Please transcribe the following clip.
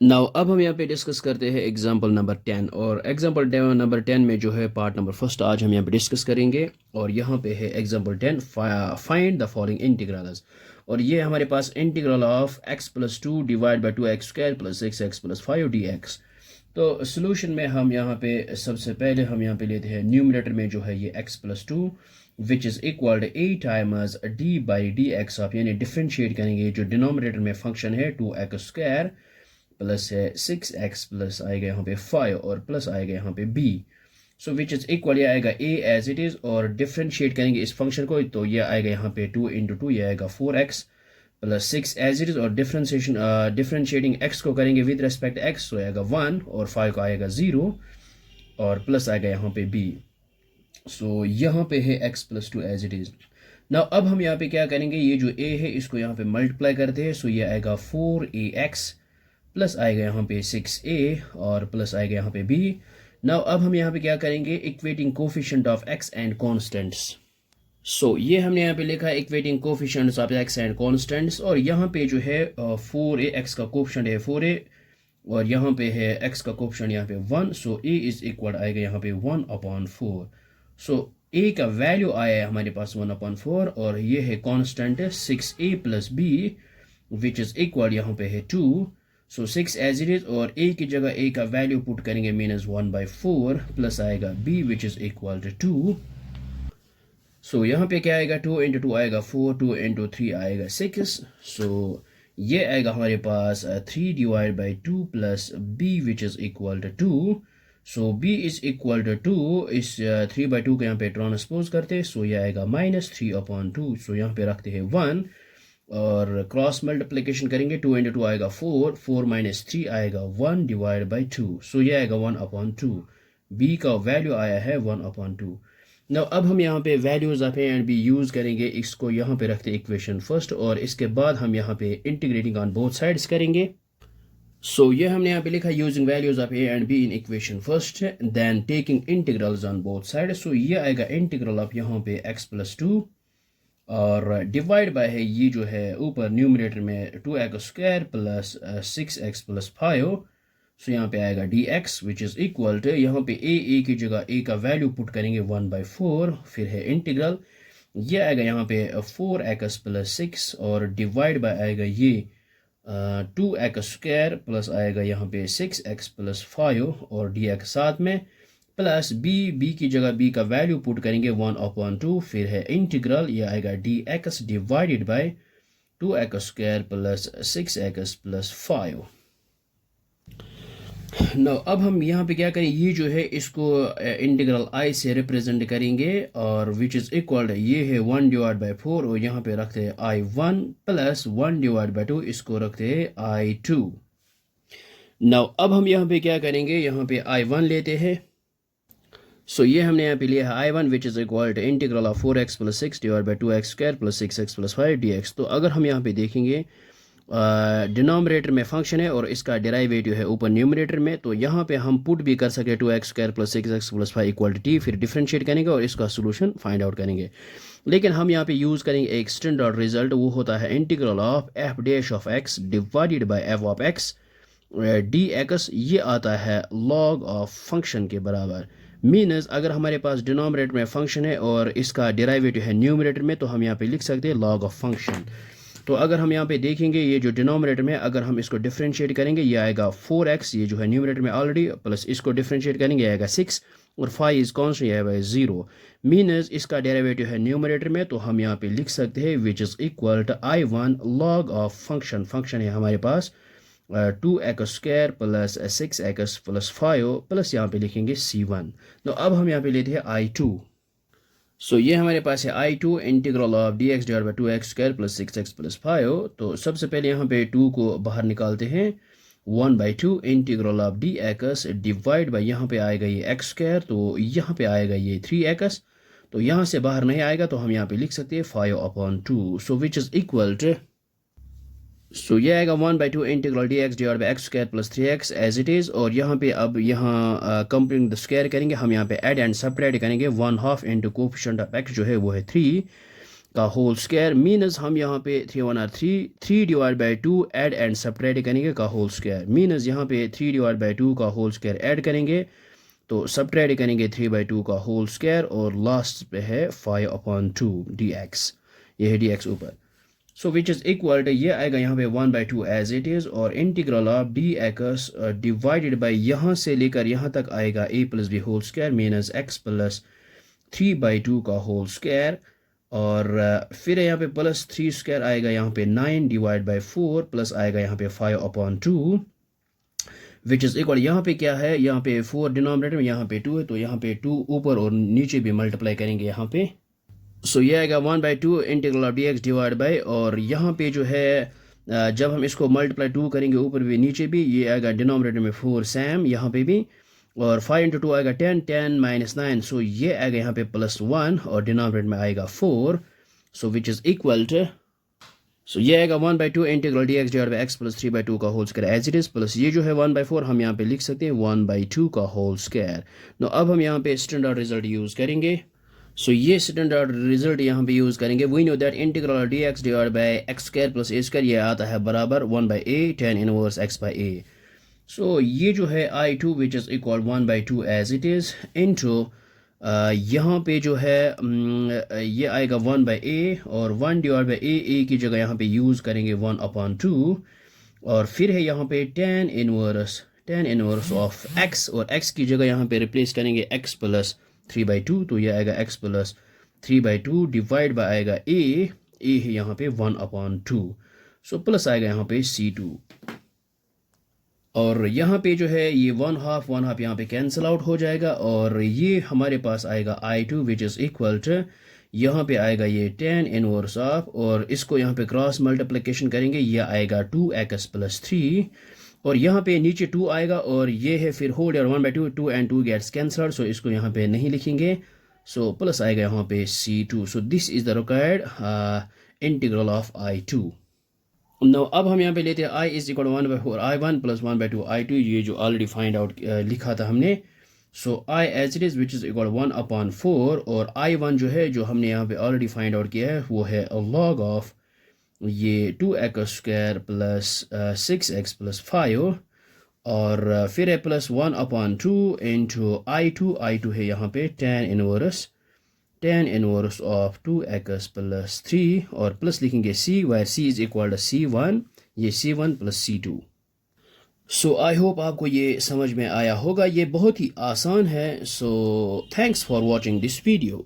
Now अब हम यहाँ पे डिस्कस करते हैं एग्जांपल नंबर 10 और एग्जांपल नंबर 10 में जो है पार्ट नंबर फर्स्ट आज हम यहाँ पे डिस्कस करेंगे। और यहाँ पे है example 10, find the following integrals. और ये हमारे पास integral of x plus 2 divide by 2x² plus 6x plus 5 dx। तो सोल्यूशन में हम यहाँ पे सबसे पहले हम यहाँ पे लेते हैं न्यूमरेटर में जो है ये x plus 2 which is equal to A times D by D X. आप यानी डिफ्रेंशिएट करेंगे जो डिनोमिनेटर में फंक्शन है 2x² प्लस है 6x प्लस आएगा यहाँ पे 5 और प्लस आएगा यहाँ पे b। So which is equal ये आएगा a एज इट इज़ और डिफ्रेंशिएट करेंगे इस फंक्शन को तो ये आएगा यहाँ पे 2 इंटू 2 ये आएगा 4x plus 6 as it is और डिफ्रेंशिएटिंग x को करेंगे विद रेस्पेक्ट x तो आएगा 1 और 5 को आएगा 0 और प्लस आएगा यहाँ पे b। सो यहाँ पे है x plus 2 as it is. ना अब हम यहाँ पे क्या करेंगे ये जो a है इसको यहाँ पे मल्टीप्लाई करते हैं। सो ये आएगा 4ax प्लस आएगा यहाँ पे 6a और प्लस आएगा यहाँ पे b। नाउ अब हम यहाँ पे क्या करेंगे equating coefficient of x and constants. So ये हमने यहाँ पे लिखा है equating coefficients of x and constants और यहाँ पे जो है 4a x का कोफिशिएंट है 4a और यहाँ पे है x का कोफिशिएंट यहाँ पे 1। सो a इज इक्वल आएगा यहाँ पे 1/4। सो a का वैल्यू आया है हमारे पास 1/4 और ये है constant 6a plus b which is equal यहाँ पे है 2। सो 6 एज इट इज और a की जगह a का वैल्यू पुट करेंगे -1/4 प्लस आएगा b which is equal to 2। So यहाँ पे क्या आएगा 2 इंटू 2 आएगा 4 2 इंटू 3 आएगा 6। सो ये आएगा हमारे पास 3 divide by 2 plus b which is equal to 2। So b is equal to 2 इस 3/2 को यहाँ पे ट्रांसपोज करते सो ये आएगा -3/2। सो यहाँ पे रखते हैं 1 और क्रॉस मल्टीप्लिकेशन करेंगे 2 इंटू 2 आएगा 4 4 माइनस 3 आएगा 1 डिवाइड बाई 2। सो ये आएगा 1/2। b का वैल्यू आया है 1/2। नाउ अब हम यहाँ पे values of A and B use करेंगे। इसको यहाँ पे रखते इक्वेशन फर्स्ट और इसके बाद हम यहाँ पे इंटीग्रेटिंग ऑन बोथ साइड्स करेंगे। सो ये हमने यहाँ पे लिखा using values of A and B in equation first then taking integrals on both side. So ये आएगा इंटीग्रल ऑफ यहाँ पे x प्लस 2 और डिवाइड बाय है ये जो है ऊपर न्यूमरेटर में 2x² प्लस 6x प्लस 5। सो यहाँ पे आएगा dx which is equal to यहाँ पे a की जगह a का वैल्यू पुट करेंगे 1/4 फिर है इंटीग्रल ये आएगा यहाँ पे 4x प्लस 6 और डिवाइड बाय आएगा ये 2x² प्लस आएगा यहाँ पे 6x प्लस 5 और dx साथ में प्लस b की जगह b का वैल्यू पुट करेंगे 1/2 फिर है इंटीग्रल ये आएगा dx divided by 2x² plus 6x plus 5। No अब हम यहाँ पे क्या करें ये जो है इसको इंटीग्रल i से रिप्रेजेंट करेंगे और विच इज़ इक्वल ये है 1 डिवाइड बाई 4 और यहाँ पे रखते हैं i1 प्लस 1 डिवाइड बाई 2 इसको रखते हैं i2। नाउ अब हम यहाँ पे क्या करेंगे यहाँ पे i1 लेते हैं। सो ये हमने यहाँ पे लिया है i1 which is equal to integral of 4x plus 6 divide by 2x² plus 6x plus 5 dx। तो अगर हम यहाँ पे देखेंगे डिनोमिनेटर में फंक्शन है और इसका डेरिवेटिव है ऊपर न्यूमरेटर में तो यहाँ पे हम पुट भी कर सकते हैं 2x² plus 6x plus 5 equal to t फिर डिफ्रेंशिएट करेंगे और इसका सोल्यूशन फाइंड आउट करेंगे। लेकिन हम यहाँ पे यूज़ करेंगे एक स्टैंडर्ड रिजल्ट वो होता है integral of f dash of x divided by f of x dx। ये आता है लॉग ऑफ फंक्शन के बराबर। मीनस अगर हमारे पास डिनोमिनेटर में फंक्शन है और इसका डेरिवेटिव है न्यूमरेटर में तो हम यहाँ पे लिख सकते हैं लॉग ऑफ फंक्शन। तो अगर हम यहाँ पे देखेंगे ये जो डिनोमिनेटर में अगर हम इसको डिफ्रेंशिएट करेंगे ये आएगा 4x ये जो है न्यूमरेटर में ऑलरेडी प्लस इसको डिफ्रेंशिएट करेंगे आएगा 6 और 5 इज कॉन्स्टेंट ये आएगा 0। मीनस इसका डेरिवेटिव है न्यूमरेटर में तो हम यहाँ पे लिख सकते हैं which is equal to i1 log of function है हमारे पास 2x² plus 6x plus 5 plus यहाँ पे लिखेंगे c1। तो अब हम यहाँ पे लेते हैं i2। सो ये हमारे पास है i2 integral of dx divide by 2x² plus 6x plus 5। तो सबसे पहले यहाँ पे 2 को बाहर निकालते हैं 1/2 integral of dx divide by यहाँ पे आएगा ये x² तो यहाँ पे आएगा ये 3x तो यहाँ से बाहर नहीं आएगा तो हम यहाँ पे लिख सकते हैं 5/2 so which is equal to so ये आएगा 1/2 integral dx divide by x² plus 3x as it is. और यहाँ पे अब यहाँ कंप्लीट द स्क्वायर करेंगे हम यहाँ पे ऐड एंड सब्ट्रैक्ट करेंगे 1/2 इंटू कोफिशिएंट ऑफ x जो है वो है 3 का होल स्क्वायर मीनस हम यहाँ पे 3 1 3 divide by 2 add and subtract करेंगे का होल स्क्वायर मीनस यहाँ पे 3 डिवाइड बाई 2 का होल स्क्वायर ऐड करेंगे तो सब्ट्रैक्ट करेंगे 3/2 का होल स्क्वायर और लास्ट पे है 5/2 dx, ये है dx ऊपर। So which is equal to ये आएगा यहाँ पे 1/2 एज इट इज़ और integral of dx divided by यहाँ से लेकर यहाँ तक आएगा a plus B whole square minus x plus 3/2 का होल स्क्वायर और फिर यहाँ पे प्लस 3 स्क्वायर आएगा यहाँ पे 9 डिवाइड बाई 4 प्लस आएगा यहाँ पे 5/2 विच इज़ इक्वल यहाँ पे क्या है, यहाँ पे 4 डिनोमिनेटर में, यहाँ पे 2 है तो यहाँ पे 2 ऊपर और नीचे भी मल्टीप्लाई करेंगे यहाँ पे। सो ये आएगा 1/2 integral of dx divide by और यहाँ पे जो है जब हम इसको मल्टीप्लाई 2 करेंगे ऊपर भी नीचे भी, ये आएगा डिनोमिनेटर में 4 सैम यहाँ पे भी और 5 × 2 आएगा 10 10 - 9 सो ये आएगा यहाँ पे +1 और डिनोमिनेटर में आएगा 4 so which is equal to so ये आएगा 1/2 integral dx divide by x plus 3/2 का whole square as it is plus ये जो है 1/4 हम यहाँ पे लिख सकते हैं 1/2 का होल स्क्वायर। नो अब हम यहाँ पे स्टैंडर्ड रिजल्ट यूज़ करेंगे। सो ये स्टैंडर्ड रिजल्ट यहाँ पे यूज़ करेंगे। We know that integral dx divide by x square plus a square ये आता है बराबर 1/a tan inverse x by a। So ये जो है I2 which is equal 1/2 as it is into यहाँ पे जो है ये आएगा 1/a और 1 डिवाइड बाई a की जगह यहाँ पे यूज़ करेंगे 1/2 और फिर है यहाँ पे tan इनवर्स ऑफ x और x की जगह यहाँ पे रिप्लेस करेंगे x प्लस 3/2 तो ये आएगा x प्लस 3/2 डिवाइड बाई आएगा a है यहाँ पे 1/2 सो प्लस आएगा यहाँ पे C2 और यहाँ पे जो है ये 1/2 यहाँ पे कैंसिल आउट हो जाएगा और ये हमारे पास आएगा I2 which is equal to यहाँ पे आएगा ये tan इनवर्स ऑफ और इसको यहाँ पे क्रॉस मल्टीप्लिकेशन करेंगे, ये आएगा 2x प्लस 3 और यहाँ पे नीचे 2 आएगा और ये है फिर होल और 1/2 2 and 2 गेट्स कैंसल्ड सो इसको यहाँ पे नहीं लिखेंगे सो प्लस आएगा यहाँ पे C2 so this is the required integral of I2। No अब हम यहाँ पे लेते हैं i is equal 1/4 I1 plus 1/2 I2 ये जो ऑलरेडी फाइंड आउट लिखा था हमने। So I as it is which is equal 1/4 और I1 जो है जो हमने यहाँ पे ऑलरेडी फाइंड आउट किया है वो है log ऑफ ये 2x square plus 6x plus 5 और फिर है प्लस 1/2 इंटू I2 है यहाँ पे tan inverse of 2x plus 3 और प्लस लिखेंगे c where c is equal to C1 ये C1 plus C2। So I hope आपको ये समझ में आया होगा, ये बहुत ही आसान है। So thanks for watching this video.